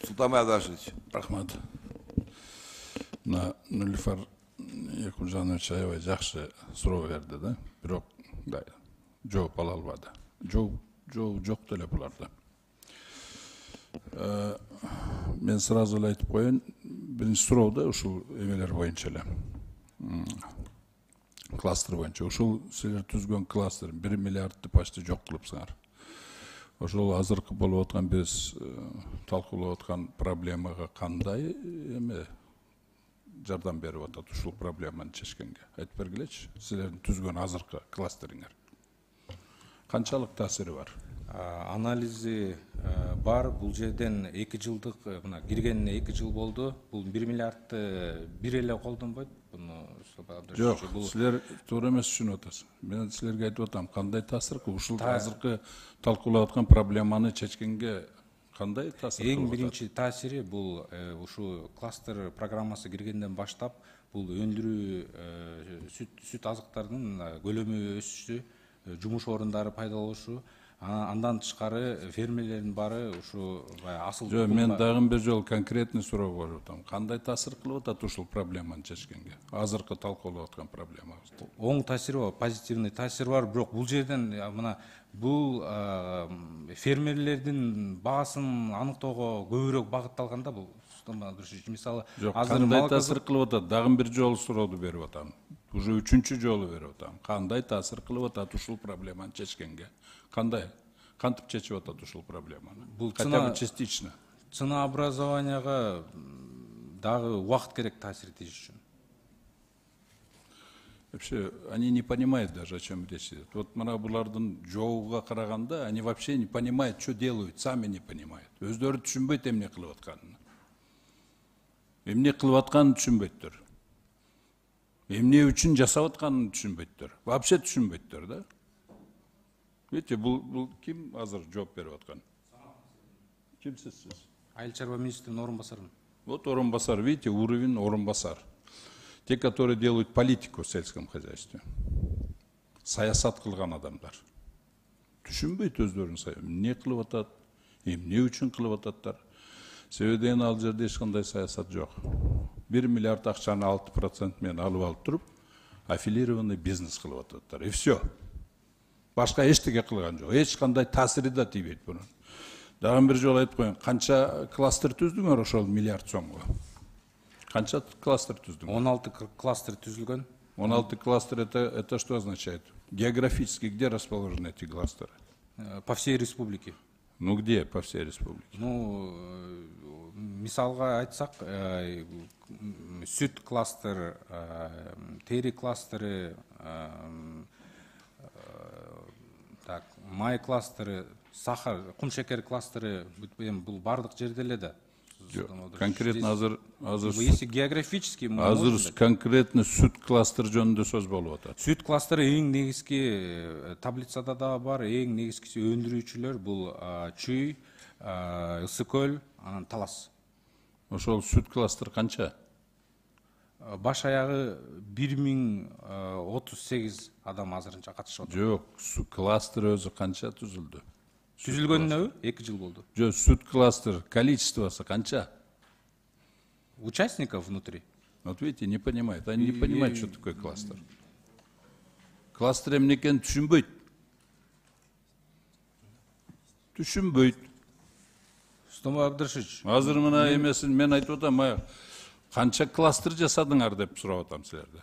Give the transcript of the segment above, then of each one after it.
Султан Айдашевич. Рахмат. Нурифар Якужанович аябай жакшы суроо берди да. Бирок жооп ала албады. Жок деле буларда. Мен сразу эле айтып коеюн, биринчи суроодо ушул эмелер боюнча эле. Кластер боюнча ушул силер түзгөн кластер 1 миллиардты почти жок кылыпсыңар. Ошол азыркы болуп аткан биз талкуулап аткан проблемага кандай эме жардам берип атат ушул проблеманы чечкенге? Айтып бергилечи, силердин түзгөн азыркы кластериңер. Канчалык таасири бар? Анализи бар. Бул жерден 2 жылдык, мына киргенине 2 жыл болду. Бул 1 миллиардты бир эле колдонбойт. Буну жок, силер туура эмес түшүнүп атасыз. Мен силерге айтып атам, кандай таасир, ушул азыркы талкуулап аткан проблеманы чечкенге кандай таасир? Эң биринчи таасири бул ушу кластер программасы киргенден баштап бул өндүрүү сүт азыктарынын көлөмү өсүшү, жумуш орундары пайда болушу, андан тышкары фермерлердин баары ушу асыл. Жок, мен дагы бир жолу конкретный суроо берип атам. Кандай таасир кылып атат ушул проблеманы чечкенге? Азыркы талкуулап аткан проблемабызды. Оң таасири бар, позитивный таасир бар, бирок бул жерден мына бул фермерлердин баасын аныктоого көбүрөөк багытталганда бул мисалы азыр кандай таасир кылып атат? Дагы бир жолу сурооду берип атам. Уже 3-чү жолу берип атам. Кандай таасир кылып атат ушул проблеманы чечкенге? Кандай? Кантип чечип атат ушул проблеманы? Бул хотя бы частично. Ценообразованияга дагы убакыт керек таасир тийиш үчүн. Вообще, они не понимают даже, о чем речь идет. Вот булардын жоогуга караганда, они вообще не понимают, что делают, сами не понимают. Өздөрү түшүнбөйт эмне кылып атканын. Эмне кылып атканын түшүнбөйттөр. Эмне үчүн жасап атканын түшүнбөйттөр. Вообще түшүнбөйттөр да. Видите, бул ким азыр жооп берип аткан? Кимсиз сиз? Айыл чарба министринин орун басары. Вот орынбасар, видите, уровень орынбасар. Те, которые делают политику в сельском хозяйстве. Саясат кылган адамдар. Түшүнбөйт өздөрүн эмне кылып атат, эмне үчүн кылып ататтар. Себебен ал жерде эч кандай саясат жок. 1 миллиард акчаны 6% менен алып туруп, аффилированный бизнес кылып ататтар. И все. Башка эчтеке кылган жок. Эч кандай таасири да тийбейт бунун. Дагы бир жолу айтып коеюн, канча кластер түздүңөр ошол миллиард сомго? Канча кластер түздүңөр? 16 кластер түзүлгөн. 16 кластер это что означает? Географически где расположены эти кластеры? По всей республике. Ну где по всей республике? Ну, мисалга айтсак, сүт кластер, тери кластеры, так, май кластеры, сахар, кум шекер кластеры, бул бардык жерде эле да. Конкретно азыр если географически азыр конкретно сүт кластер жөнүндө сөз болуп атат. Сүт кластеры эң негизги таблицада да бар, эң негизгиси өндүрүүчүлөр бул Чүй, Ысык көл, анан Талас. Ошол сүт кластер канча? Баш аягы 1038 адам азырынча катышып атат. Жок, кластер өзү канча түзүлдү? Түзүлгөнүнө 2 жыл болду. Жок, сүт кластер количествосы канча? Участников внутри? Вот видите, не понимают. Они не понимают, что такое кластер. Кластер эмне экенин түшүнбөйт. Түшүнбөйт. Стомбай Абдрашевич. Азыр мына эмесин мен айтып атам, канча кластер жасадыңар деп сурап атам силерде.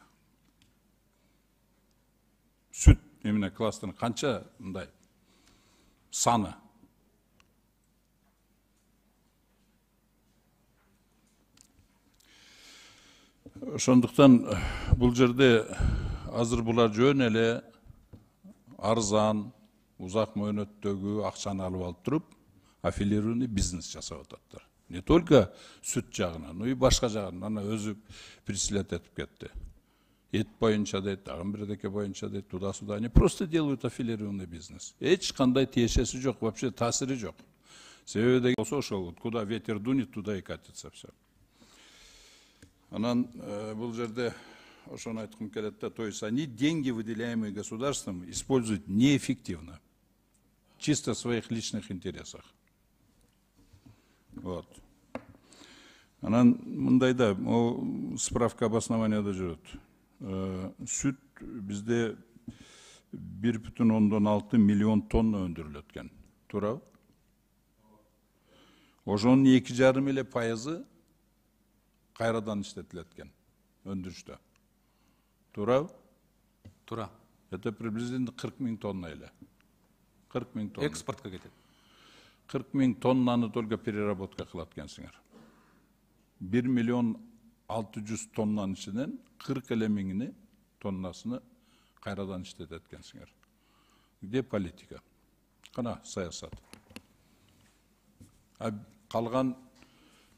Сүт эмне кластерин канча мындай саны? Ошондуктан бул жерде азыр булар жөн эле арзан, узак мөөнөттөгү акчаны алып туруп, аффилированный бизнес жасап ататтар. Не только сүт жагынан, но и башка жагынан. Ана өзү председатель этип кетти. Эт боюнча дейт, дагы бирдеке боюнча дейт, туда-сюда. Они просто делают аффилированный бизнес. Эч кандай тиешеси жок, вообще таасири жок. Себеби болсо ошол, куда ветер дунет, туда и катится все. Анан бул жерде ошону айткым келет да, то есть они деньги, выделяемые государством, используют неэффективно, чисто в своих личных интересах. Вот. Анан мындай да, справка обоснованияда жүрөт. Сүт бизде 1,6 миллион тонна өндүрүлөт экен. Туурабы? Ошонун 2,5% кайрадан иштетилет экен өндүрүштө. Туурабы? Туура. Это приблизительно 40 000 тонна эле. 40 000 тонна. Экспортко кетет. 40 000 тоннаны только переработка кылат экенсиңер. 1,6 миллион тоннанын ичинен 40 эле миңини тоннасыны кайрадан иштетет экенсиңер. Где политика? Кана саясат. Калган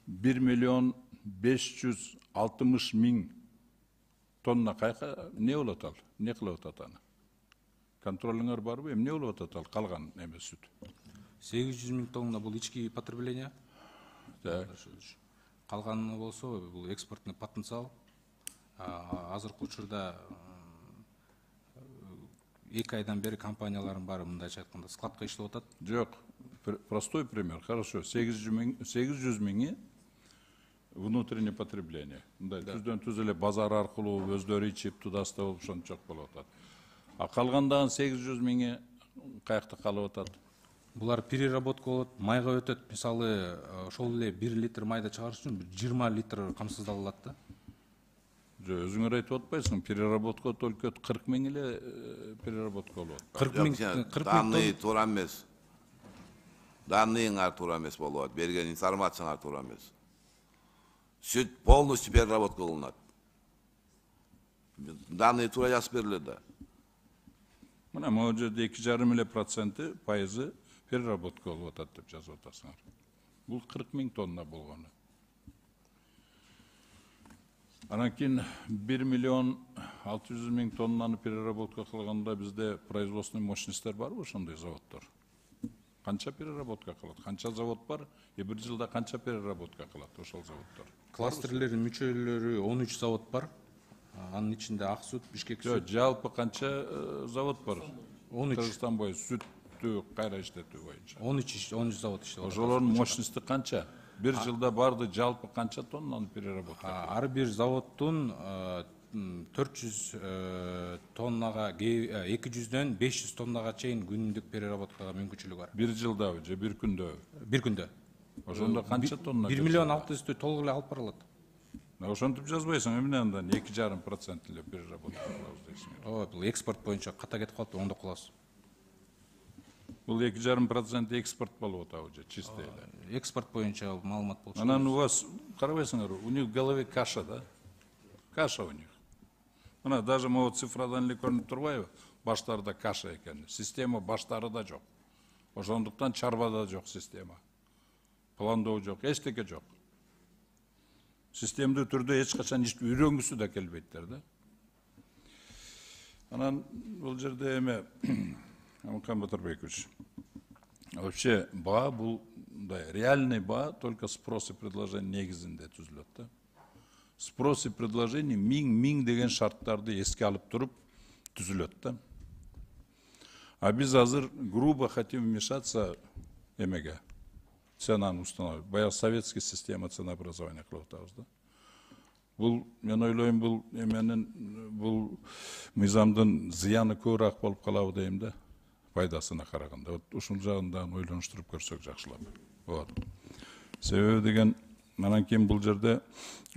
1,560,000 тонна кайка не болот ал? Не кылып атат аны? Контролуңар барбы? Эмне болуп атат ал калган эме сүт? 800 000 тонна бул ички потребление. Калганы болсо бул экспортный потенциал. Азыркы учурда 2 айдан бери компаниялардын баары мындайча айтканда складка иштеп атат. Жок, простой пример. Хорошо, 800 миңи внутреннее потребление. Түздөн түз эле базар аркылуу өздөрү ичип тудастап болуп ошончок болуп атат. А калгандагы 800 миңи каякта калып атат? Булар переработка болот, майга өтөт. Мисалы, ошол эле 1 литр майда чыгарыш үчүн 20 литр камсыздалат да. Өзүңөр айтып атпайсың, переработка только 40 000 эле переработка болот. 40 000 Данный туура эмес. Данныйыңар туура эмес болот. Берген информацияңар туура эмес. Сүт полностью переработка кылынат. Данные туура жазып берилет да. Мына могу жерде 2,5% пайызы переработка болуп атат деп жазып атасыңар. Бул 40 000 тонна болгону. Анан кийин 1,6 миллион тоннаны переработка кылганда бизде производственный мощностьтер барбы ошондой заводдор? Канча переработка кылат? Канча завод бар? Бир жылда канча переработка кылат ошол заводдор? Кластерлердин мүчөлөрү 13 завод бар. Анын ичинде ак сүт, бишкек сүт. Жалпы канча завод бар? 13. Кыргызстан боюнча сүттү кайра иштетүү боюнча. 13 завод иштеп атат. Ошолордун мощности канча? Бир жылда барды жалпы канча тоннаны переработка? Ар бир заводдун 400 тоннага, 200дөн 500 тоннага чейин күндүк переработкага мүмкүнчүлүгү бар. Бир жылдабы же бир күндө? Бир күндө. Ошондо канча тонна? 1 миллион 600 толук эле алып барылат. Ошентип жазбайсың, эмне андан 2,5% эле переработка кылабыз дейсиң. Ооба, бул экспорт боюнча ката кетип калат, ондо кылабыз. Бул 2,5% экспорт болуп атабы же чистый эле? Экспорт боюнча маалымат болчу. Анан у вас, карабайсыңар, у них в голове каша, да? Каша у них. Мына даже могу цифрадан эле көрүнүп турбайбы? Баштарда каша экен. Система баштарыда жок. Ошондуктан чарбада жок система. Пландоо жок, эчтеке жок. Системдүү түрдө эч качан үйрөнгүсү да келбейттер да. Анан бул жерде эме Амыкан Батырбекович, вообще баа бул реальный баа только спрос и предложение негизинде түзүлөт да. Спрос и предложение миң деген шарттарды эске алып туруп түзүлөт да. А биз азыр грубо хотим вмешаться эмеге, ценаны установить. Баягы советский система ценообразования кылып атабыз да. Бул, мен ойлойм, бул эменин, бул мыйзамдын зыяны көбүрөөк болуп калабы дейм да, пайдасына караганда. Вот ушул жагын дагы ойлонуштуруп көрсөк жакшылап болот. Себеби деген, анан кийин бул жерде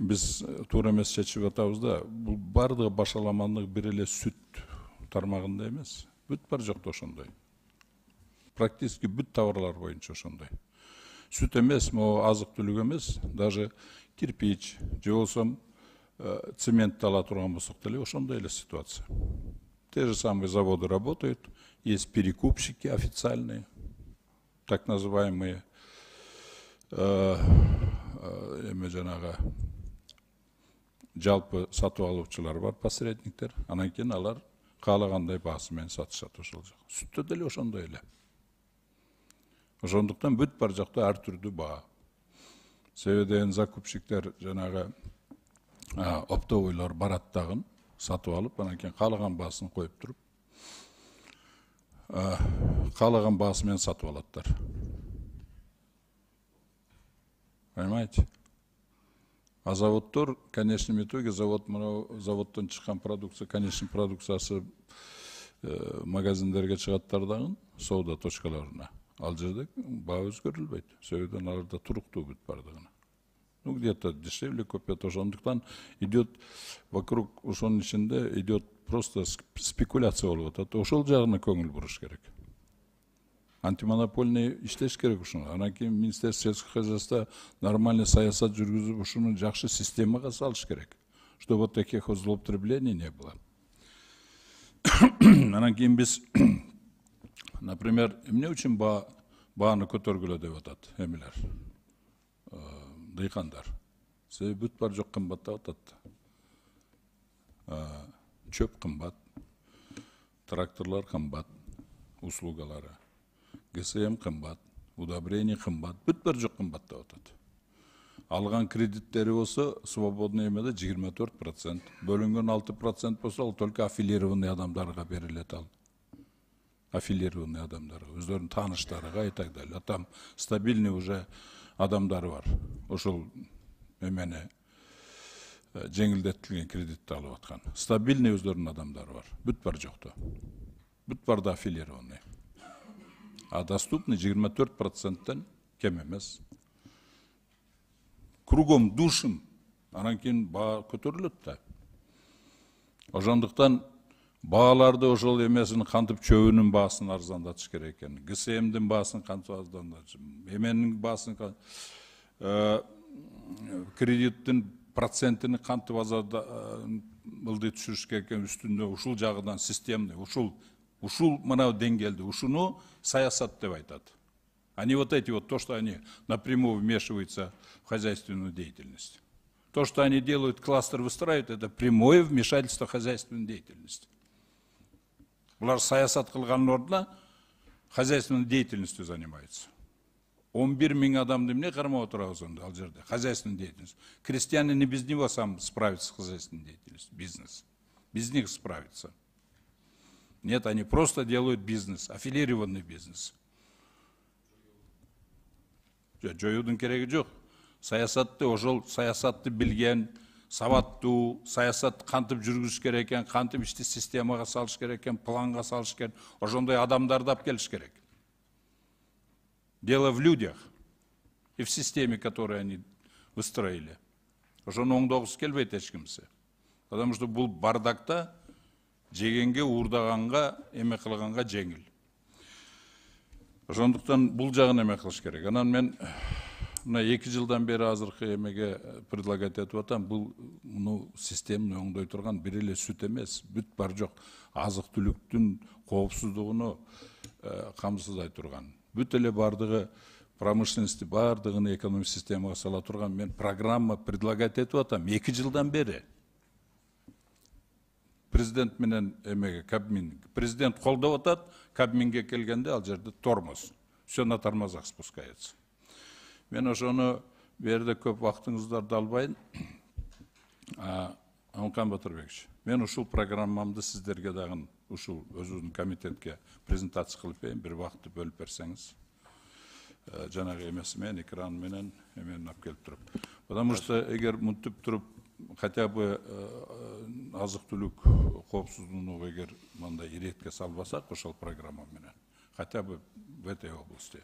биз туура эмес чечип атабыз да, бул бардыгы башаламандык бир эле сүт тармагында эмес. Бүт бар жокто ошондой. Практически бүт товарлар боюнча ошондой. Сүт эмес, могу азык-түлүк эмес, даже кирпич, же болсо цемент ала турган болсок деле ошондой эле ситуация. Те же самые заводы работают, есть перекупщики официальные, так называемые жанагы жалпы сатып алуучулар бар, посредниктер. Анан кийин алар каалагандай баасы менен сатышат ошол жак. Сүттө деле ошондой эле. Ошондуктан бүт бар жакта ар түрдүү баа. Себебен закупщиктер жанагы оптовойлор барат дагы сатып алып, анан кийин каалаган баасын коюп туруп, каалаган баасы менен сатып алаттар. Понимаете? А заводтор, конечном итоге, заводтан чыккан продукция, конечный продукциясы магазиндерге чыгаттар дагы, сауда точкаларына. Ал жерде баа өзгөрүлбөйт. Сөйдөн аларда туруктуу бүт бардыгына. Ну, где-то дешевле купят, ошондуктан идет вокруг, ошонун ичинде идет просто спекуляция болуп атат. Ошол жагына көңүл буруш керек. Антимонопольный иштеш керек ушуну. Анан кийин Министерство сельского хозяйства нормальный саясат жүргүзүп, ушуну жакшы системага салыш керек, чтобы вот таких вот злоупотреблений не было. Анан кийин биз, например, эмне үчүн бааны көтөргүлө деп атат эмелер, дыйкандар. Себеби бүт бар жок кымбаттап атат. Чөп кымбат, тракторлар кымбат, услугалары. ГСМ кымбат, удобрение кымбат, бүт бар жок кымбаттап атат. Алган кредиттери болсо свободный эмеде 24%, бөлүнгөн 6% болсо ал только аффилированный адамдарга берилет ал. Аффилированный адамдарга, өздөрүнүн тааныштарыга и так далее. Там стабильный уже адамдары бар. Ошол эмени жеңилдетилген кредитти алып аткан. Стабильный өздөрүнүн адамдары бар. Бүт бар жокто. Бүт барда аффилированный. А доступный 24%-тен кем эмес. Кругом душим, анан кийин баа көтөрүлөт да. Ошондуктан бааларды ошол эмесин кантип чөбүнүн баасын арзандатыш керек экен. ГСМдин баасын кантип арзандатыш, эменин баасын кредиттин процентini кантип ылдый түшүрүш керек экен үстүндө ушул жагынан системный, ушул мына деңгээлде, ушуну саясат деп айтат. А не вот эти вот, то, что они напрямую вмешиваются в хозяйственную деятельность. То, что они делают, кластер выстраивают, это прямое вмешательство в хозяйственную деятельность. Булар саясат кылганын ордуна хозяйственной деятельностью занимаются. 11 000 адам эмне кармап отурабыз онда ал жерде, хозяйственная деятельность. Крестьянин без него сам справится с хозяйственной деятельностью, бизнес. Без них справится. Нет, они просто делают бизнес, аффилированный бизнес. Жоюдун кереги жок. Саясатты ошол саясатты билген, сабаттуу, саясат кантип жүргүзүш керек экен, кантип ишти системага салыш керек экен, планга салыш керек, ошондой адамдарды алып келиш керек. Дело в людях и в системе, которую они выстроили. Ошону оңдогусу келбейт эч кимсе. Потому что бул бардакта жегенге, уурдаганга, эме кылганга жеңил. Ошондуктан бул жагын эме кылыш керек. Анан мен мына 2 жылдан бери азыркы эмеге предлагать этип атам, бул муну системаны оңдой турган бир эле сүт эмес, бүт бар жок азык түлүктүн коопсуздугуну камсыздай турган. Бүт эле бардыгы промышленности бардыгын экономик системага сала турган мен программа предлагать этип атам 2 жылдан бери. Президент менен эмеге Кабмин, президент колдоп атат, Кабминге келгенде ал жерде тормоз. Все на тормозах спускается. Мен ошону берде көп вактыңыздарды албайын. Амкан Батырбекович, мен ушул программамды сиздерге дагы ушул өзүнүн комитетке презентация кылып берейин, бир вакытты бөлүп берсеңиз. Жанагы эмеси менен, экран менен эмени алып келип туруп. Потому что эгер мынтип туруп хотя бы азык-түлүк коопсуздугуну эгер мындай иретке салбасак ошол программа менен, хотя бы в этой области,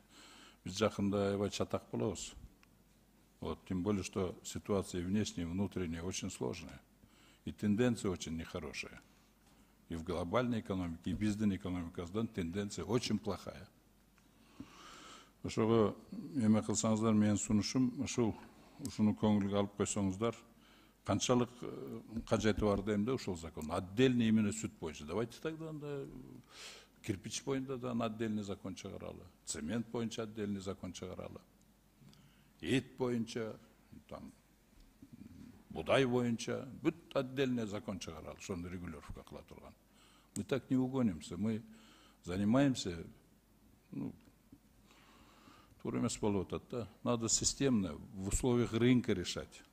биз жакында аябай чатак болобуз. Вот, тем более, что ситуация внешняя и внутренняя очень сложная. И тенденция очень нехорошая. И в глобальной экономике, и в биздин экономикасынан тенденция очень плохая. Ошого эме кылсаңыздар, менин сунушум ушуну көңүлгө алып койсоңуздар, канчалык кажети бар дейм да ушул закон. Отдельный именно сүт боюнча. Давайте тогда кирпич боюнча да отдельный закон чыгаралы. Цемент боюнча отдельный закон чыгаралы. Ет боюнча, там, будай боюнча, бүт отдельный закон чыгаралы, ошону регулировка кыла турган. Мы так не угонимся, мы занимаемся, туура эмес болуп атат да. Надо системно, в условиях рынка решать.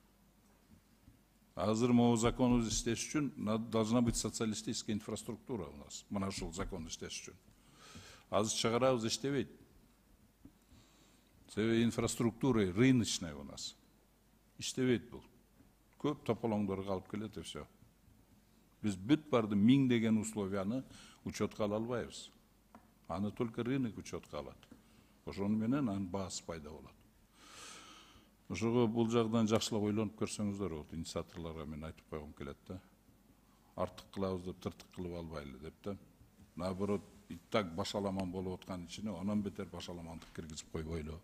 Азыр могу закон иштеш үчүн должна быть социалистическая инфраструктура у нас. Мына ушул закон иштеш үчүн. Азыр чыгарабыз иштебейт. Себеби инфраструктура рыночная у нас. Иштебейт бул. көп тополоңдор калып келет и все. Биз бүт барды 1000 деген условияны учетка ала албайбыз. Аны только рынок учетка алат. Ошону менен анын баасы пайда болот. Ошого бул жагдан жакшылап ойлонуп көрсөңүздөр болот. Инициаторлорго мен айтып койгум келет да. Артык кылабыз деп тыртык кылып албайлы деп да. Наоборот, и так башаламан болуп аткан ичине онон бетер башаламандык киргизип койбойлу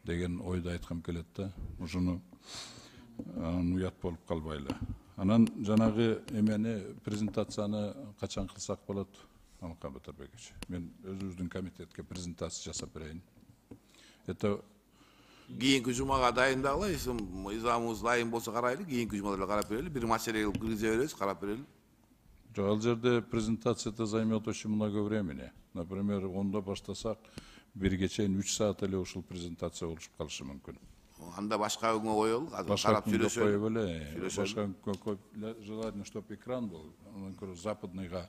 деген ойду айткым келет да. Ошону уят болуп калбайлы. Анан жанагы эмени презентацияны качан кылсак болот? Амакан Батарбекович. Мен өзүбүздүн комитетке презентация жасап берейин. Это Кийинки жумага дайындагыла, изамыбыз дайын болсо карайлы, кийинки жумада карап берели, бир маселеге киргизе беребиз, карап берели. ал жерде презентацияда займет очень много времени. Например, онда баштасак, бирге чейин 3 саат эле ушул презентация болушуп калышы мүмкүн. Анда башка күнгө коелу, азыр Башка карап күнгө сүйлөшөлү. коюп эле. Башка күнгө желательно, чтобы экран был. Анан көрө западныйга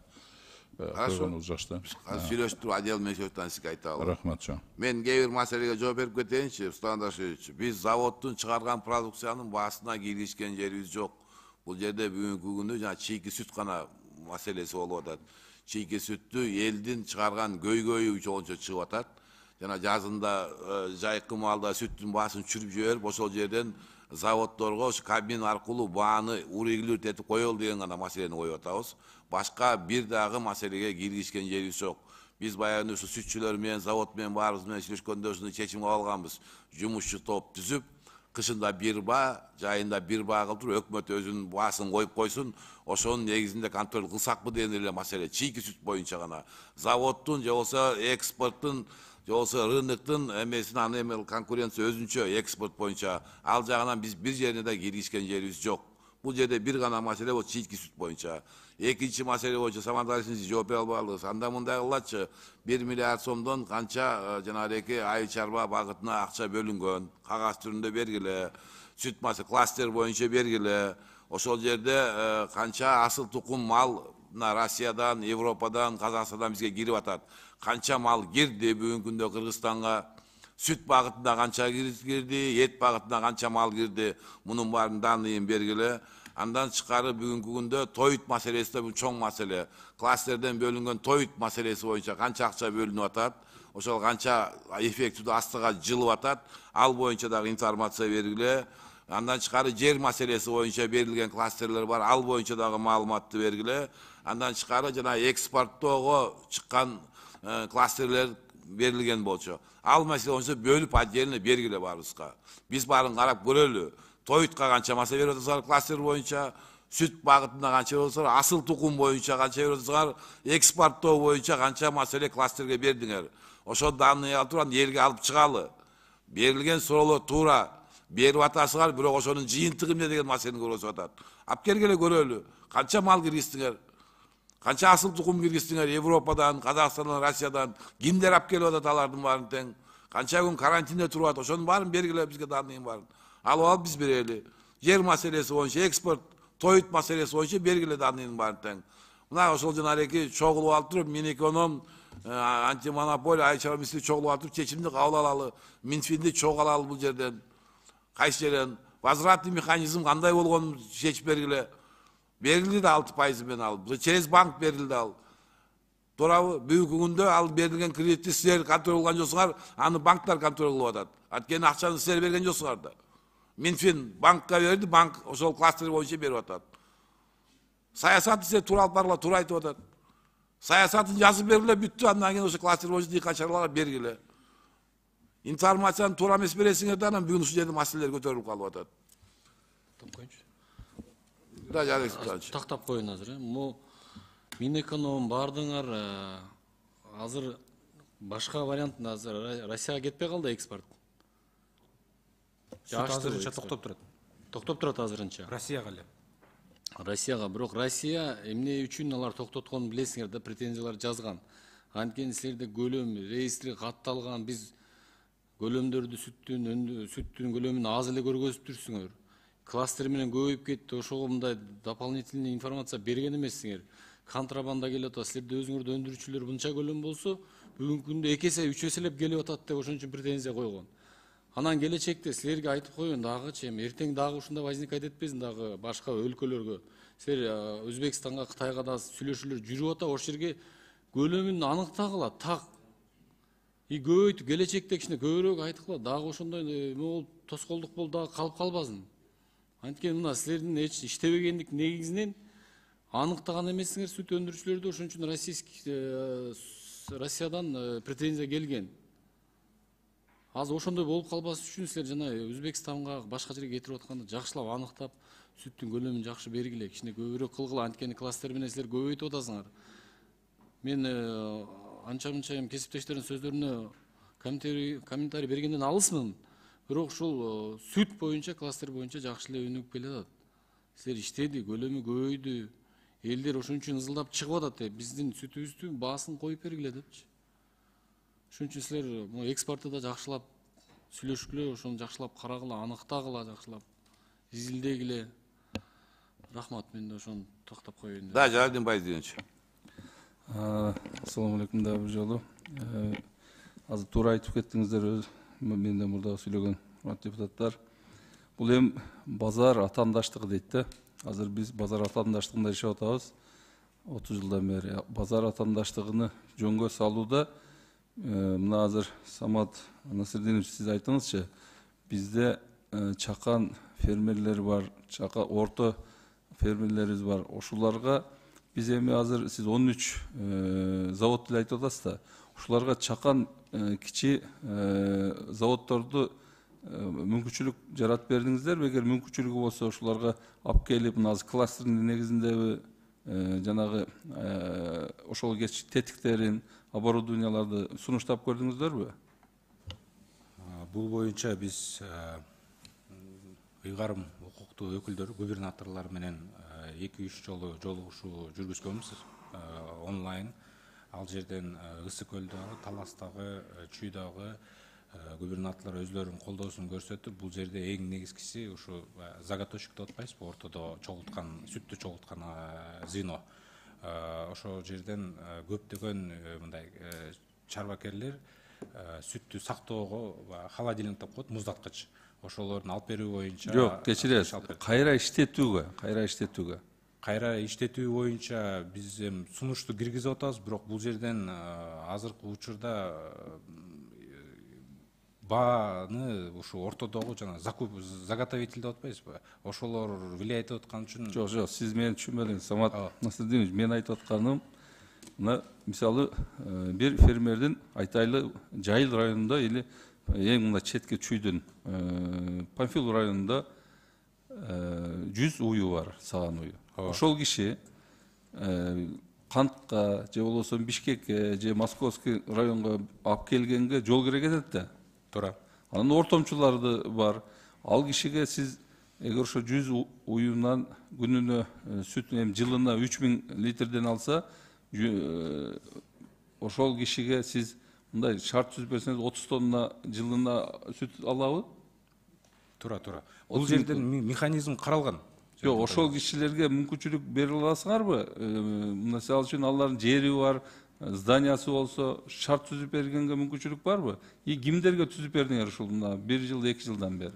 койгонубуз жакшы. Азыр сүйлөшүп отдел менен сөзтөн сизге айталы. Рахмат чоң. Мен кээ бир маселеге жооп берип кетейинчи, Руслан Дашевич. Биз заводдун чыгарган продукциянын баасына киргизген жерибиз жок. Бул жерде бүгүнкү күндө жана чийки сүт гана маселеси болуп атат. Чийки сүттү элдин чыгарган көйгөйү чоңчо чыгып атат. Жана жазында жайкы маалда сүттүн баасын чүрүп жиберип, ошол жерден заводдорго ошо кабин аркылуу бааны урегулировать этип коелу деген гана маселени коюп атабыз. Башка бир дагы маселеге киргизген жерибиз жок. Биз баягы ушу сүтчүлөр менен, завод менен баарыбыз менен сүйлөшкөндө ушуну чечим алганбыз. Жумушчу топ түзүп, кышында бир баа, жайында бир баа кылып туруп, өкмөт өзүнүн баасын коюп койсун, ошонун негизинде контроль кылсакпы деген эле маселе. Чийки сүт боюнча гана. Заводдун же болбосо экспорттун, же болбосо рыноктун эмесин, аны эме конкуренция өзүнчө экспорт боюнча. Ал жагынан биз бир жерине да киргизген жерибиз жок. Бул жерде бир гана маселе бул чийки сүт боюнча. Экинчи маселе боюнча Самандалисиңиз жооп бере албадыңыз. Анда мындай кылачы, 1 миллиард сомдон канча жанагы айыл чарба багытына акча бөлүнгөн, кагаз түрүндө бергиле, сүт маселе кластер боюнча бергиле. Ошол жерде канча асыл тукум мал Россиядан, Европадан, Казакстандан бизге кирип атат. Канча мал кирди бүгүнкү күндө Кыргызстанга, сүт багытына канча кирди, эт багытына канча мал кирди, мунун баарын даныйын бергиле. Андан чыкары бүгүнкү күндө тоют маселеси да бул чоң маселе. Кластерден бөлүнгөн тоют маселеси боюнча канча акча бөлүнүп атат, ошол канча эффективдүү астыга жылып атат, ал боюнча дагы информация бергиле. Андан чыкары жер маселеси боюнча берилген кластерлер бар, ал боюнча дагы маалыматты бергиле. Андан чыкары жана экспорттоого чыккан кластерлер берилген болчу. Ал маселе боюнча бөлүп отдельно бергиле баарыбызга. Биз баарын карап көрөлү. Тоютка канча маселе берип атасыздар кластер боюнча, сүт багытына канча берип атасыздар, асыл тукум боюнча канча берип атасыздар, экспорттоо боюнча канча маселе кластерге бердиңер. Ошол данные алып туруп элге алып чыгалы. Берилген суроолор туура. Берип атасыңар, бирок ошонун жыйынтыгы эмне деген маселени көрсөтүп атат. Алып келгиле көрөлү. Канча мал киргиздиңер? Канча асыл тукум киргиздиңер Европадан, Казакстандан, Россиядан? Кимдер алып келип атат алардын баарын тең? Канча күн карантинде туруп атат? Ошонун баарын бергиле бизге данныйын баарын. Алып биз берели. Жер маселеси боюнча, экспорт, тоют маселеси боюнча бергиле данныйын баарын тең. Мына ошол жанагы чогулуп алып туруп, Минэконом, антимонополия, айчара мисли чогулуп алып туруп, чечимди кабыл алалы, Минфинди чогуу алалы бул жерден. Кайсы жерден возвратный механизм кандай болгонун чечип бергиле. Берилди да 6% менен алып. Через банк берилди ал. Туурабы? Бүгүнкү күндө ал берилген кредитти силер контроль кылган жоксуңар, аны банктар контроль кылып атат. Анткени акчаны силер берген жоксуңар да. Минфин банкка берди, банк ошол кластер боюнча берип атат. Саясатты силер туура алып баргыла, туура айтып атат. Саясатын жазып бергиле, бүттү, андан кийин ошо кластер боюнча дыйканчыларга бергиле. Информацияны туура эмес бересиңер да, анан бүгүн ушул жерде маселелер көтөрүлүп калып атат. Да, жарык. Тактап коюн азыр. Му Минэконом бардыңар, азыр башка вариант азыр Россияга кетпей калды экспорт. Азырынча токтоп турат. Токтоп турат азырынча. Россияга эле. Россияга, бирок Россия эмне үчүн алар токтотконун билесиңер да, претензиялар жазган. Анткени силерде көлөм реестри катталган, биз көлөмдөрдү сүттүн көлөмүн аз эле көргөзүп турсуңөр. Кластер менен көбөйүп кетти, ошого мындай дополнительный информация берген эмессиңер. Контрабанда келип атат, силерде өзүңөрдө өндүрүүчүлөр мынча көлөм болсо, бүгүнкү күндө 2 эсе 3 эселеп келип атат деп ошон үчүн претензия койгон. Анан келечекте силерге айтып коеюн дагычы, эми эртең дагы ушундай возникать этпесин дагы башка өлкөлөргө. Силер Өзбекстанга, Кытайга да сүйлөшүүлөр жүрүп атат, ошол жерге көлөмүн аныктагыла, так. И көбөйтүп келечекте кичине көбүрөөк айткыла, дагы ошондой болуп тоскоолдук болуп дагы калып калбасын. Анткени мына силердин эч иштебегендик негизинен аныктаган эмессиңер сүт өндүрүүчүлөрдү, ошон үчүн Россиядан претензия келген. Азыр ошондой болуп калбас үчүн силер жана Өзбекстанга, башка жерге кетирип атканда жакшылап аныктап, сүттүн көлөмүн жакшы бергиле, кичине көбүрөөк кылгыла, анткени кластер менен силер көбөйтүп атасыңар. Мен анча-мынча эми кесиптештердин сөздөрүнө комментарий бергенден алысмын. Бирок ушул сүт боюнча, кластер боюнча жакшы эле өнүгүп келатат. Силер иштеди, көлөмү көбөйдү. Элдер ошон үчүн ызылдап чыгып атат, биздин сүтүбүздүн баасын коюп бергиле депчи. Ошон үчүн силер экспорту да жакшылап сүйлөшкүлө, ошону жакшылап карагыла, аныктагыла, жакшылап изилдегиле. Рахмат, мен да ошону токтоп коеюн. Да, Жалалдин Байздинович. Ассаламу алейкум да бир жолу. Азыр туура айтып кеттиңиздер, менден мурда сүйлөгөн депутаттар. Бул эми базар атаандаштыгы дейт да. Азыр биз базар атаандаштыгында иштеп атабыз. 30 жылдан бери базар атаандаштыгыны жөнгө салууда мына азыр Самат Насырдинович сиз айттыңызчы, бизде чакан фермерлер бар, чака орто фермерлерибиз бар. Ошолорго биз эми азыр сиз 13 завод деле айтып атасыз да. Ушуларга чакан кичи заводдорду мүмкүнчүлүк жаратып бердиңиздерби? Эгер мүмкүнчүлүгү болсо ушуларга алып келип, мына азыр кластердин негизиндеби жанагы ошол тетиктерин, оборудованияларды сунуштап көрдүңүздөрбү? Бул боюнча биз ыйгарым укуктуу өкүлдөр, губернаторлор менен 2-3 жолу жолугушуу жүргүзгөнбүз онлайн. Ал жерден Ысык көлдөгү, Таластагы, Чүйдөгү губернаторлор өзлөрүнүн колдоосун көрсөтүп, бул жерде эң негизгиси ушу заготовщик деп атпайсызбы, ортодо чогулткан, сүттү чогулткан звено. Ошол жерден көптөгөн мындай чарбакерлер сүттү сактоого холодильник деп коет, муздаткыч. Ошолордун алып берүү боюнча Жок, кечиресиз. Кайра иштетүүгө. Кайра иштетүү боюнча биз сунушту киргизип атабыз, бирок бул жерден азыркы учурда бааны ушу ортодогу жана заготовитель деп атпайсызбы, ошолор влиять этип аткан үчүн. Жок, сиз мени түшүнбөдүңүз. Самат Насырдинович, мен айтып атканым, мына мисалы бир фермердин айтайлы Жайыл районунда или эң мына четке Чүйдүн Панфилов районунда 100 уyu бар, саган уyu. Ошол киши Кантка же болбосо Бишкекке же Московский районго алып келгенге жол керек этет да. Туура. Анын ортомчулары бар. Ал кишиге сиз эгер ошо 100 уюнан күнүнө сүт жылына 3000 литрден алса, ошол кишиге сиз мындай шарт түзүп берсеңиз 30 тонна жылына сүт алабы? Туура. Бул жерден механизм каралган. Жок, ошол кишилерге мүмкүнчүлүк бере аласыңарбы? Мисалы үчүн алардын жери бар, зданиясы болсо, шарт түзүп бергенге мүмкүнчүлүк барбы? И кимдерге түзүп бердиңер ушул мына 1 жыл, 2 жылдан бери?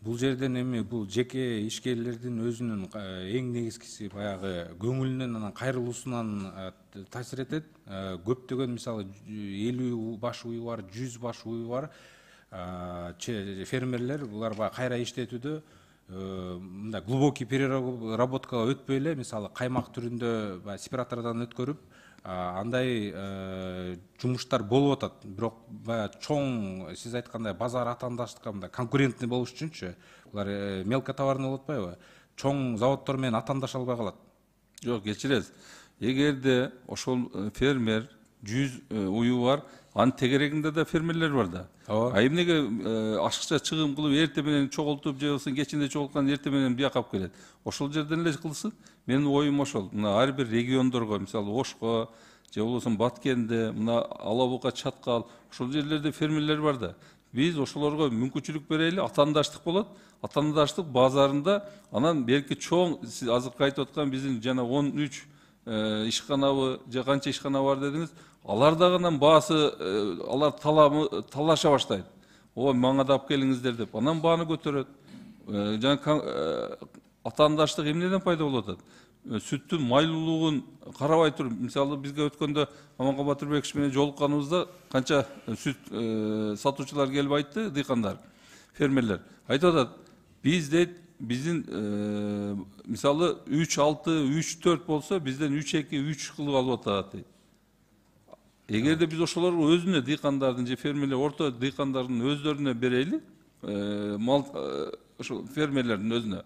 Бул жерден эми бул жеке ишкерлердин өзүнүн эң негизгиси баягы көңүлүнөн, анан кайрылуусунан таасир этет. Көптөгөн мисалы 50 баш уyu бар, 100 баш уyu бар фермерлер, булар баягы кайра иштетүүдө мындай глубокий переработкага өтпөй эле, мисалы каймак түрүндө сепаратордон өткөрүп, андай жумуштар болуп атат. Бирок баягы чоң, сиз айткандай базар атаандаштыкка мындай конкурентный болуш үчүнчү, булар мелкотоварный болуп атпайбы? Чоң заводдор менен атаандаша албай калат. Жок, кечиресиз. Эгерде ошол фермер 100 уyu бар, анын тегерегинде да фермерлер бар да. А эмнеге ашыкча чыгым кылып, эрте менен чогултуп, же болбосо кечинде чогулткан эрте менен бияка алып келет. Ошол жерден эле кылсын. Менин оюм ошол. Мына ар бир региондорго, мисалы Ошко, же болбосо Баткенде, мына Алабука, Чаткал, ошол жерлерде фермерлер бар да. Биз ошолорго мүмкүнчүлүк берели, атаандаштык болот. Атаандаштык базарында анан белки чоң, сиз азыркы айтып аткан биздин жана 13 ишканабы же канча ишкана бар дедиңиз, алар дагы баасы, алар талаша баштайт. Ооба мага да алып келиңиздер деп. Анан бааны көтөрөт. Атаандаштык эмнеден пайда болуп атат? Сүттүн майлуулугун карабай туруп, мисалы бизге өткөндө Аманкул Батырбекович менен жолукканыбызда канча сүт сатуучулар келип айтты, дыйкандар, фермерлер. Айтып атат, биз дейт, биздин мисалы 3-6, 3-4 болсо, бизден 3-2, 3 кылып алып атат дейт. Эгерде биз ошолор өзүнө дыйкандардын же фермерлер, орто дыйкандардын өздөрүнө берели, мал ошол фермерлердин өзүнө.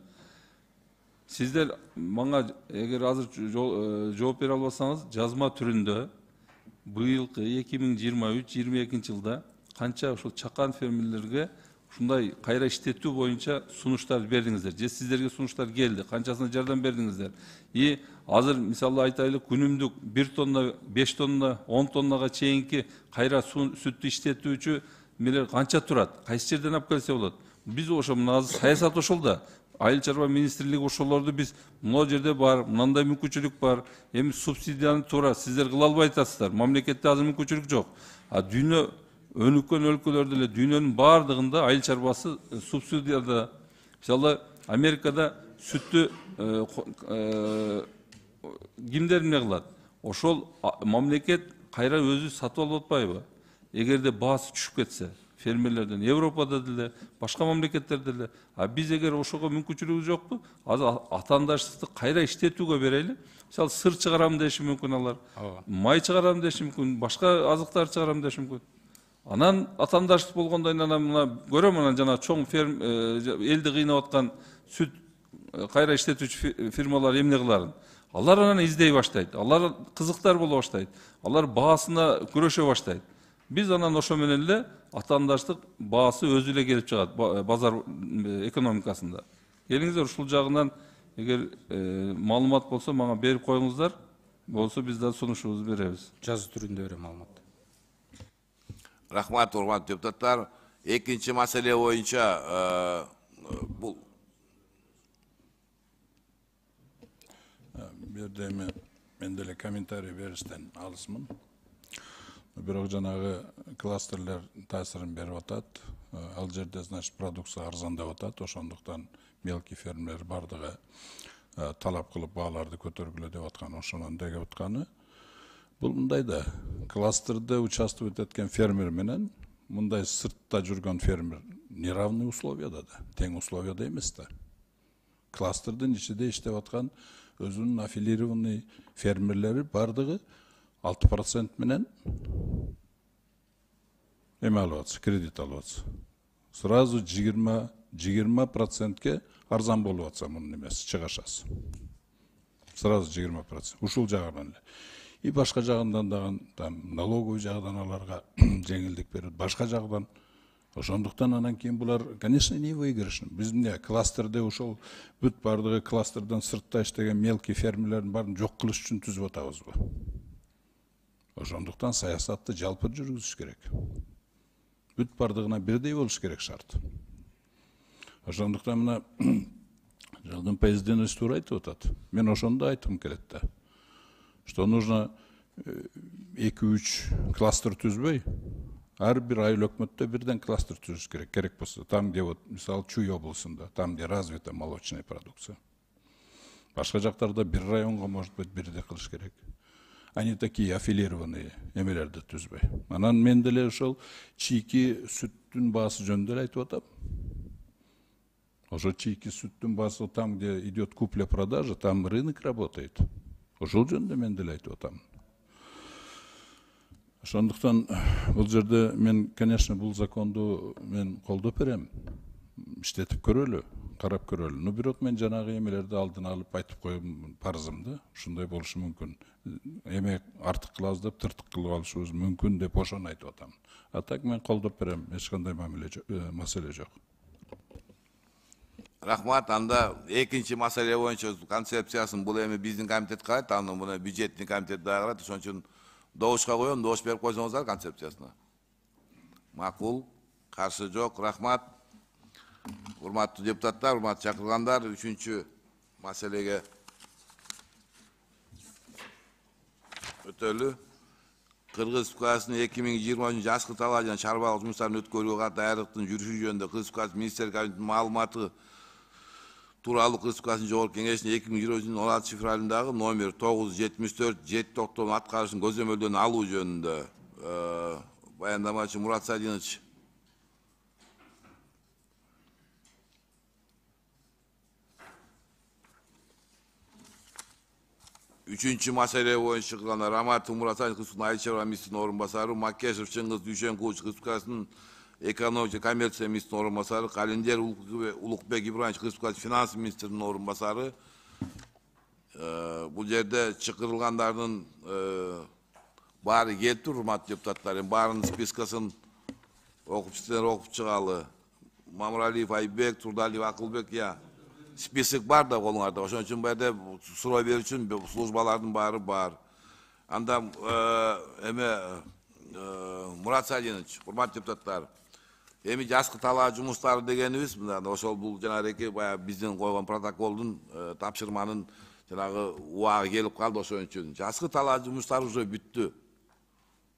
Сиздер мага эгер азыр жооп бере албасаңыз, жазма түрүндө быйылкы 2023-22 жылда канча ошол чакан фермерлерге ушундай кайра иштетүү боюнча сунуштар бердиңиздер, же сиздерге сунуштар келди, канчасына жардам бердиңиздер. И азыр мисалы айтайлы күнүмдүк 1 тонна, 5 тонна, 10 тоннага чейинки кайра сүттү иштетүүчү мелер канча турат, кайсы жерден алып келсе болот. Биз ошо мына азыр саясат ошол да. Айыл чарба министрлиги ошолорду биз мына жерде бар, мындай мүмкүнчүлүк бар, эми субсидияны туура сиздер кыла албай атасыздар. Мамлекетте азыр мүмкүнчүлүк жок. А дүйнө өнүккөн өлкөлөрдө эле дүйнөнүн баардыгында айыл чарбасы субсидияда. Мисалы Америкада сүттү кимдер эмне кылат? Ошол мамлекет кайра өзү сатып алып атпайбы? Эгерде баасы түшүп кетсе, фермерлерден Европада деле, башка мамлекеттерде деле. А биз эгер ошого мүмкүнчүлүгүбүз жокпу, азыр атаандаштыкты кайра иштетүүгө берели. Мисалы сыр чыгарам деши мүмкүн алар, май чыгарам деши мүмкүн, башка азыктар чыгарам деши мүмкүн. Анан атаандаштык болгондо мына көрөм, анан жана чоң ферм элди кыйнап аткан сүт кайра иштетүүчү фирмалар эмне кыларын? Алар анан издей баштайт, алар кызыктар боло баштайт, алар баасына күрөшө баштайт. Биз анан ошо менен эле атаандаштык баасы өзү эле келип чыгат базар экономикасында. Келиңиздер ушул жагынан эгер маалымат болсо мага берип коюңуздар, болсо биз да сунушубузду беребиз. Жазуу түрүндө берем маалымат. Рахмат, урматтуу депутаттар. Экинчи маселе боюнча бул Берде мен деле комментарий бериштен алысмын. Бирок жанагы кластерлер таасирин берип атат. Ал жерде, значит, продукция арзандап атат. Ошондуктан мелкий фермерлер бардыгы талап кылып бааларды көтөргүлө деп аткан, ошонун деп атканы. Бул мындай да, кластерде участвовать эткен фермер менен мындай сыртта жүргөн фермер неравный условияда да, тең условияда эмес да. Кластердин ичинде иштеп аткан өзүнүн аффилированный фермерлери бардыгы 6% менен эме алып атса, кредит алып атса. Сразу 20%ке арзан болуп атса мунун эмеси, чыгашасы. Сразу 20%. Ушул жагынан эле. И башка жагынан дагы налоговый жагынан аларга жеңилдик берет. Башка жагдан ошондуктан анан кийин булар, конечно, не выигрышны. Биз эмне кластерде ошол бүт бардыгы кластерден сыртта иштеген мелкий фермерлердин баарын жок кылыш үчүн түзүп атабызбы? Ошондуктан саясатты жалпы жүргүзүш керек. Бүт бардыгына бирдей болуш керек шарт. Ошондуктан мына жылдын президенти туура айтып атат. Мен ошондо айткым келет да. Что нужно 2-3 кластер түзбөй, ар бир айыл өкмөттө бирден кластер түзүш керек. Керек болсо, там где вот, мисалы, Чуй областында, там где развита молочная продукция. Башка жактарда бир районго, может быть, бирдей кылыш керек. Они такие аффилированные эмелерди түзбөй. Анан мен деле ошол чийки сүттүн баасы жөнүндө эле айтып атам. Ошо чийки сүттүн баасы там, где идет купля-продажа, там рынок работает. Ошол жөнүндө мен деле айтып атам. Ошондуктан бул жерде мен, конечно, бул законду мен колдоп берем. Иштетип көрөлү, карап көрөлү. Но бирок мен жанагы эмелерди алдын алып айтып коюм парызымды. Ушундай болушу мүмкүн. Эме артык кылабыз деп тыртык кылып алышыбыз мүмкүн деп ошону айтып атам. А так мен колдоп берем, эч кандай маселе жок. Рахмат, анда экинчи маселе боюнча концепциясын бул эми биздин комитет карайт, аны муну бюджеттин комитет дагы карайт, ошон үчүн добушка коем, добуш берип койсоңуздар концепциясына. Макул, каршы жок, рахмат. Урматтуу депутаттар, урматтуу чакыргандар, үчүнчү маселеге өтөлү. Kırgız Respublikası'nın 2020 жазгы талаа жана чарбалык жумуштарын өткөрүүгө даярдыктын жүрүшү жөнүндө Кыргыз Республикасы Министрлер Кабинетинин маалыматы тууралуу Кыргыз Республикасынын Жогорку Кеңешинин 2020 16 февралындагы номер 974 790 аткарышын көзөмөлдөн алуу жөнүндө баяндамачы Мурат Садинович. Üçüncü mesele boyunca çıkılan Ramat Muratan Kısmı Ayçeva Misli'nin orunbasarı, Makkeşov Çıngız Düşen Kuluç Kıspkası'nın Ekonomik Komersiya Misli'nin orunbasarı, Kalender Ulukbek İbrahim Kıspkas Finans Ministrinin orunbasarı. Bu yerde çıkırılganlarının bari geldi hurmat deputatları, barının spiskasın okup çıkalı. Mamur Aliyev Aybek, Turdaliyev Akılbek ya. Spesik var da kolunlarda. Oşun için böyle sıra verir için slujbaların bari var. Anda Murat Sadinoviç, hurmat deputatlar. Emi жазгы талаа жумуштары дегенибиз мына ошол бул жанагы баягы биздин койгон протоколдун тапшырманын жанагы убагы келип калды. Ошон үчүн жазгы талаа жумуштары уже бүттү.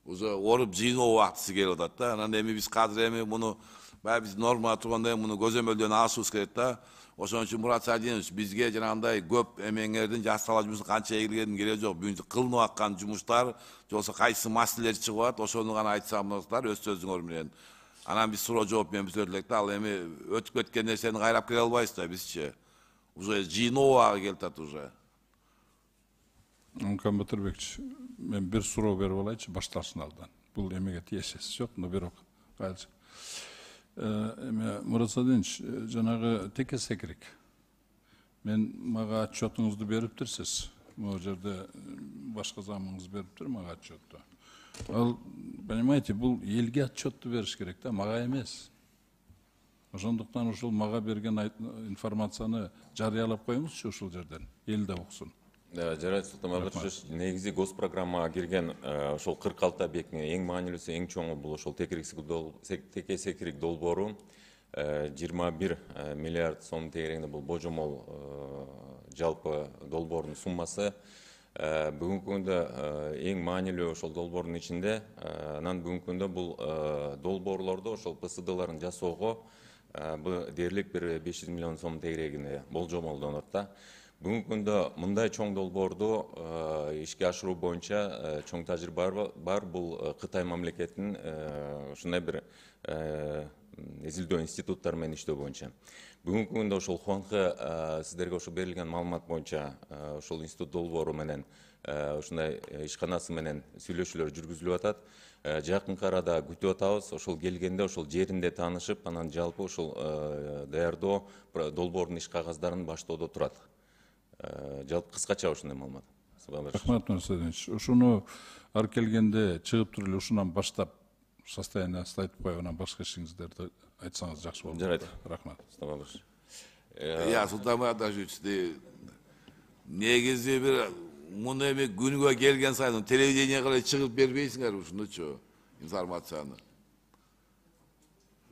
Уже оруп жыйноо убактысы келип атат да. Анан эми биз азыр эми муну баягы биз норма турганда муну көзөмөлдөн алышыбыз керек да. Ошон үчүн Мурат Садинович бизге жанагындай көп эмеңердин жаз талаа жумушу канча эгилгенин кереги жок. Бүгүнкү кылынып аткан жумуштар жоксо кайсы маселелер чыгып атат, ошону гана айтсаңыздар өз сөзүңөр менен. Анан биз суроо жооп менен бүтүп элек да, ал эми өтүп кеткен нерсени кайрап келе албайбыз да бизчи. Уже жыйноо убагы келип атат уже. Оңкан Батырбекчи, мен бир суроо берип алайчы башталышын алдан. Бул эмеге тиешеси жок, но бирок кайчы. Мурат Садинович, жанагы теке секирик. Мен мага отчетуңузду бериптирсиз. Могу жерде башка замыңыз бериптир мага отчетту. Ал, понимаете, бул элге отчетту бериш керек да, мага эмес. Ошондуктан ушул мага берген информацияны жарыялап коюңузчу ушул жерден, эл да уксун. Жарайт Султан Абдыршевич, негизи госпрограммага кирген ошол 46 объектинин эң маанилүүсү, эң чоңу бул ошол теке секирик долбоору 21 миллиард сом тегерегинде бул божомол жалпы долбоордун суммасы. Бүгүнкү күндө эң маанилүү ошол долбоордун ичинде, анан бүгүнкү күндө бул долбоорлорду ошол ПСДларын жасоого дээрлик бир 500 миллион сом тегерегинде болжомолдонот да. Бүгүнкү күндө мындай чоң долбоорду ишке ашыруу боюнча чоң тажрыйба бар. Бул Кытай мамлекетинин ушундай бир изилдөө институттары менен иштөө боюнча. Бүгүнкү күндө ошол Хуанхэ сиздерге ошо берилген маалымат боюнча ошол институт долбоору менен ушундай ишканасы менен сүйлөшүүлөр жүргүзүлүп атат. Жакынкы арада күтүп атабыз. Ошол келгенде ошол жеринде таанышып, анан жалпы ошол даярдоо долбоордун иш кагаздарын баштоодо турат. Жалпы кыскача ушундай маалымат. Рахмат, Мурат Садинович. Ушуну ар келгенде чыгып туруп эле ушунан баштап состояниясын айтып коюп, анан башка ишиңиздерди айтсаңыз жакшы болот. Жарайт. Рахмат. Я Султан Абдыршевич, негизи бир муну эми күнгө келген сайын телевидениеге чыгып бербейсиңер ушунучу информацияны.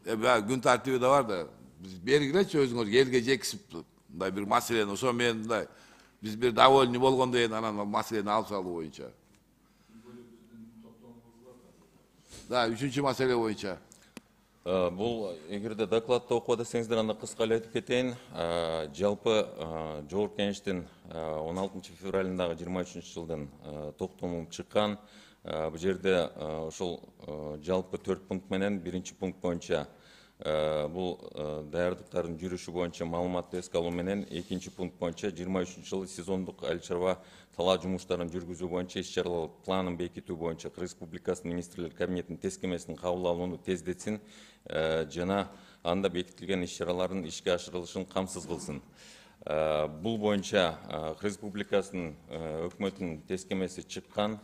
Күн тартиби да бар да. Биз бергилечи өзүңөр элге жекисип мындай бир маселени, ошо менен мындай биз бир довольный болгондон кийин анан маселени алып салуу боюнча. Да, үчүнчү маселе боюнча. Бул эгерде докладты окуп атсаңыздар, анда кыска эле айтып кетейин. Жалпы Жогорку Кеңештин 16 февралындагы 23 жылдын токтому чыккан. Бул жерде ошол жалпы 4 пункт менен биринчи пункт боюнча бул даярдыктардын жүрүшү боюнча маалыматты эске алуу менен, экинчи пункт боюнча 23 жылы сезондук айыл чарба талаа жумуштарын жүргүзүү боюнча иш-чаралар планын бекитүү боюнча Кыргыз Республикасынын Министрлер Кабинетинин тескемесин кабыл алууну тездетсин жана анда бекитилген иш-чаралардын ишке ашырылышын камсыз кылсын. Бул боюнча Кыргыз Республикасынын өкмөтүнүн тескемеси чыккан.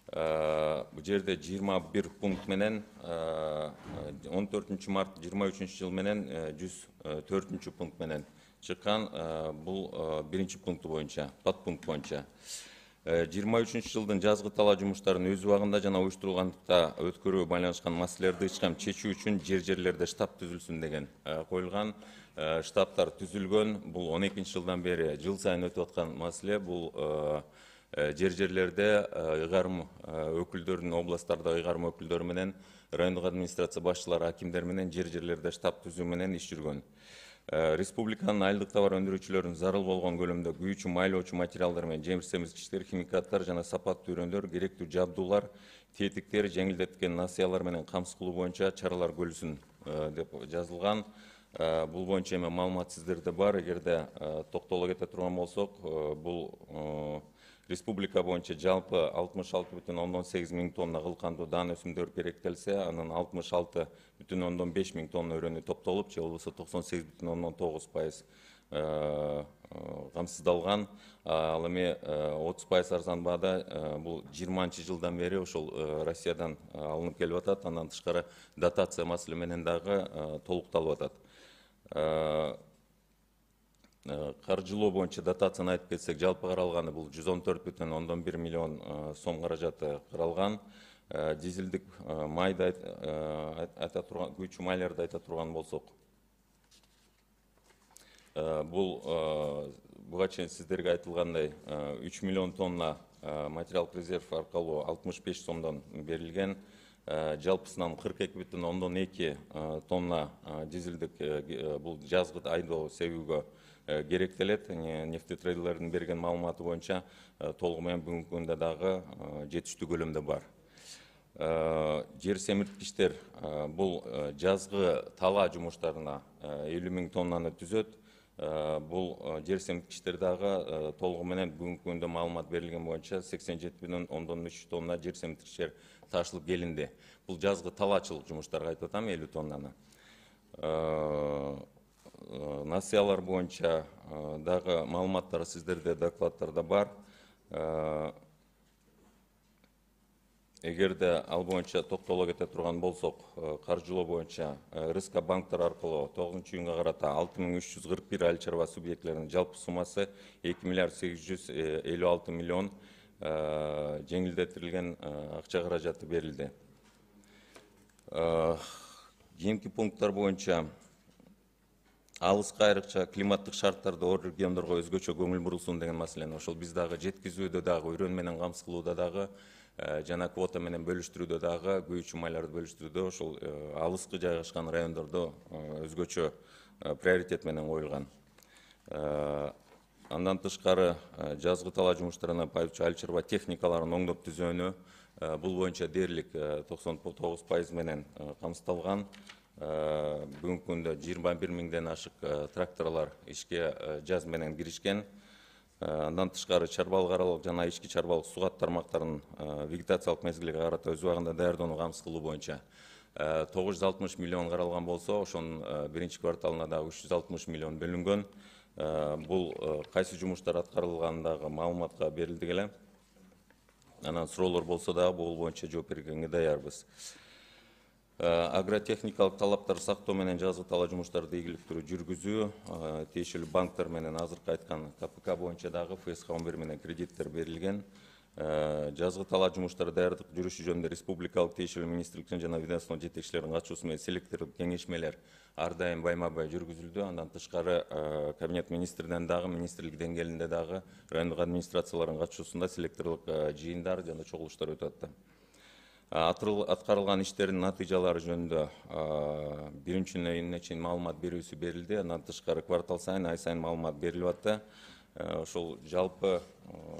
Бул жерде 21 пункт менен 14 март 23 жыл менен 104 пункт менен чыккан. Бул биринчи пункт боюнча, подпункт боюнча. 23 жылдын жазгы талаа жумуштарын өз убагында жана уюштурулгандыкта өткөрүүгө байланышкан маселелерди ычкам чечүү үчүн жерлерде штаб түзүлсүн деген коюлган. Штабтар түзүлгөн. Бул 12 жылдан бери жыл сайын өтүп аткан маселе. Бул Жерлерде ыйгарым өкүлдөрүнүн, областтарда ыйгарым өкүлдөрү менен, райондук администрация башчылары, акимдер менен жерлерде штаб түзүү менен иш жүргөн. Республиканын айылдык товар өндүрүүчүлөрүнүн зарыл болгон көлөмдө күйүүчү майлоочу материалдар менен жемиш семизгичтер, химикаттар жана сапаттуу үрөндөр, керектүү жабдуулар, тетиктер, жеңилдеткен насыялар менен камсыз кылуу боюнча чаралар көрүлсүн деп жазылган. Бул боюнча эми маалымат сиздерде бар. Эгерде токтоло кете турган болсок, бул республика боюнча жалпы 66,8 миң тонна кылкандуу даан өсүмдөр керектелсе, анын 66,5 миң тонна өрөнү топтолуп, же болбосо 98,9% камсыздалган. Ал эми 30% арзан баада бул 20 жылдан бери ошол Россиядан алынып келип атат. Андан тышкары дотация маселе менен дагы толукталып атат. Каржылоо боюнча дотацияны айтып кетсек, жалпы каралганы бул 114,1 миллион сом каражаты каралган. Дизелдик майды айта турган, күйүүчү майларды айта турган болсок, бул буга чейин сиздерге айтылгандай 3 миллион тонна материалдык резерв аркылуу 65 сомдон берилген. Жалпысынан 42,2 тонна дизелдик бул жазгы айдоо себүүгө керектелет. Нефтетрейдерлердин берген маалыматы боюнча толугу менен бүгүнкү күндө дагы жетиштүү көлөмдө бар. Жер семирткичтер бул жазгы талаа жумуштарына 50 миң тоннаны түзөт. Бул жер семирткичтер дагы толугу менен бүгүнкү күндө маалымат берилген боюнча 87,3 тонна жер семирткичтер ташылып келинди. Бул жазгы талаачылык жумуштарга айтып атам, 50 тоннаны. Насыялар боюнча дагы маалыматтар сиздерде докладтарда бар. Эгерде ал боюнча токтоло кете турган болсок, каржылоо боюнча РСК банктар аркылуу 9-июнга карата 6341 айыл чарба субъектилеринин жалпы суммасы 2 миллиард 856 миллион жеңилдетилген акча каражаты берилди. Кийинки пункттар боюнча алыска айрыкча климаттык шарттарды оор региондорго өзгөчө көңүл бурулсун деген маселени ошол биз дагы жеткизүүдө дагы, үрөн менен камсыз кылууда дагы, жана квота менен бөлүштүрүүдө дагы, күйүүчү майларды бөлүштүрүүдө ошол алыскы жайгашкан райондордо өзгөчө приоритет менен коюлган. Андан тышкары жазгы талаа жумуштарына пайдалануучу айыл чарба техникаларын оңдоп түзөөнү бул боюнча дээрлик 99% менен камсыздалган. Бүгүнкү күндө 21 миңден ашык тракторлар ишке жаз менен киришкен. Андан тышкары чарбалык аралык жана ички чарбалык сугат тармактарын вегетациялык мезгилге карата өз убагында даярдоону камсыз кылуу боюнча 960 миллион каралган болсо, ошонун биринчи кварталына дагы 360 миллион бөлүнгөн. Бул кайсы жумуштар аткарылгандагы маалыматка берилди эле. Анан суроолор болсо дагы бул боюнча жооп бергенге даярбыз. Агротехникалык талаптарды сактоо менен жазгы талаа жумуштарды ийгиликтүү жүргүзүү, тиешелүү банктар менен азыркы айткан КПК боюнча дагы ФСК 11 менен кредиттер берилген. Жазгы талаа жумуштары даярдык жүрүшү жөнүндө республикалык тиешелүү министрликтин жана ведомство жетекчилеринин катышуусу менен селектордук кеңешмелер ар дайым байма-бай жүргүзүлдү. Андан тышкары кабинет министринен дагы, министрлик деңгээлинде дагы райондук администрациялардын катышуусунда селекторлук жыйындар жана чогулуштар өтүп атты. Аткарылган иштердин натыйжалары жөнүндө 1-июнуна чейин маалымат берүүсү берилди. Андан тышкары квартал сайын, ай сайын маалымат берилип атты. Ошол жалпы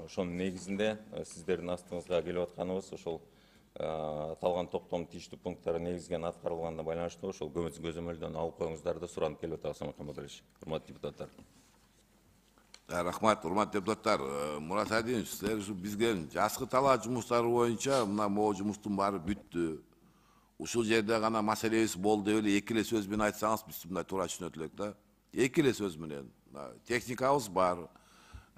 ошонун негизинде сиздердин астыңызга келип атканыбыз ошол аталган токтомдун тийиштүү пункттары негизген аткарылганына байланыштуу ошол көзөмөлдөн алып коюңуздарды суранып келип атабыз, Самаркан Батырович. Урматтуу депутаттар. Рахмат, урматтуу депутаттар. Мурат Адинович, силер бизге жазгы талаа жумуштары боюнча мына могу жумуштун баары бүттү. Ушул жерде гана маселебиз болду деп эле эки эле сөз менен айтсаңыз биз мындай туура түшүнөт элек да. Эки эле сөз менен. Техникабыз бар.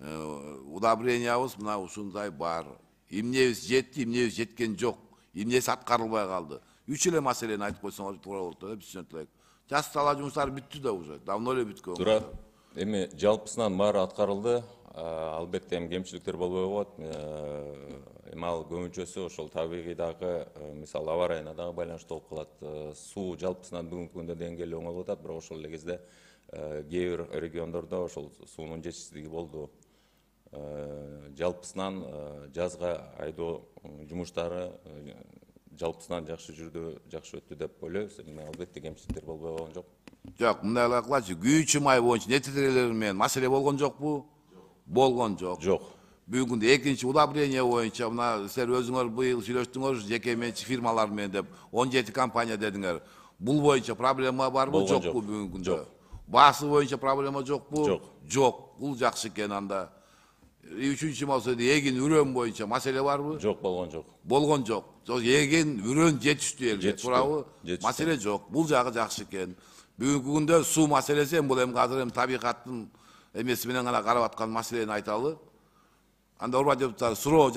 Удобрениябыз мына ушундай бар. Эмнебиз жетти, эмнебиз жеткен жок. Эмнеси аткарылбай калды. Үч эле маселени айтып койсоңор туура болот да, биз түшүнөт элек. Жазгы талаа жумуштары бүттү да уже. Давно эле бүткөн. Туура. Эми жалпысынан баары аткарылды. Албетте эми кемчиликтер болбой коет. Эми ал көбүнчөсү ошол табигый дагы, мисалы аба ырайына дагы байланыштуу болуп калат. Суу жалпысынан бүгүнкү күндө деңгээли оңолуп атат, бирок ошол эле кезде кээ бир региондордо ошол суунун жетишсиздиги болду. жалпысынан жазга айдоо жумуштары жалпысынан жакшы жүрдү, жакшы өттү деп ойлойбуз. Албетте кемчиликтер болбой калган жок. Жок, мындай эле кылачы. Күйүүчү май боюнча нетижелер менен маселе болгон жокпу? Болгон жок. Жок. Бүгүнкү күндө экинчи удобрение боюнча мына силер өзүңөр быйыл сүйлөштүңөр жеке менчик фирмалар менен деп 17 компания дедиңер. Бул боюнча проблема барбы, жокпу бүгүнкү күндө? Баасы боюнча проблема жокпу? Жок. Жок. Бул жакшы экен анда. Үчүнчү маселе эгин үрөн боюнча маселе барбы? Жок, болгон жок. Болгон жок. Эгин үрөн жетиштүү элге, Жетиштүү, туурабы? жетиштүү. Маселе жок. Бул жагы жакшы экен. Бүгүнкү күндө суу маселеси бул эми азыр табигаттын эмеси менен гана карап аткан маселени айталы. Анда урматтуу депутаттар суроо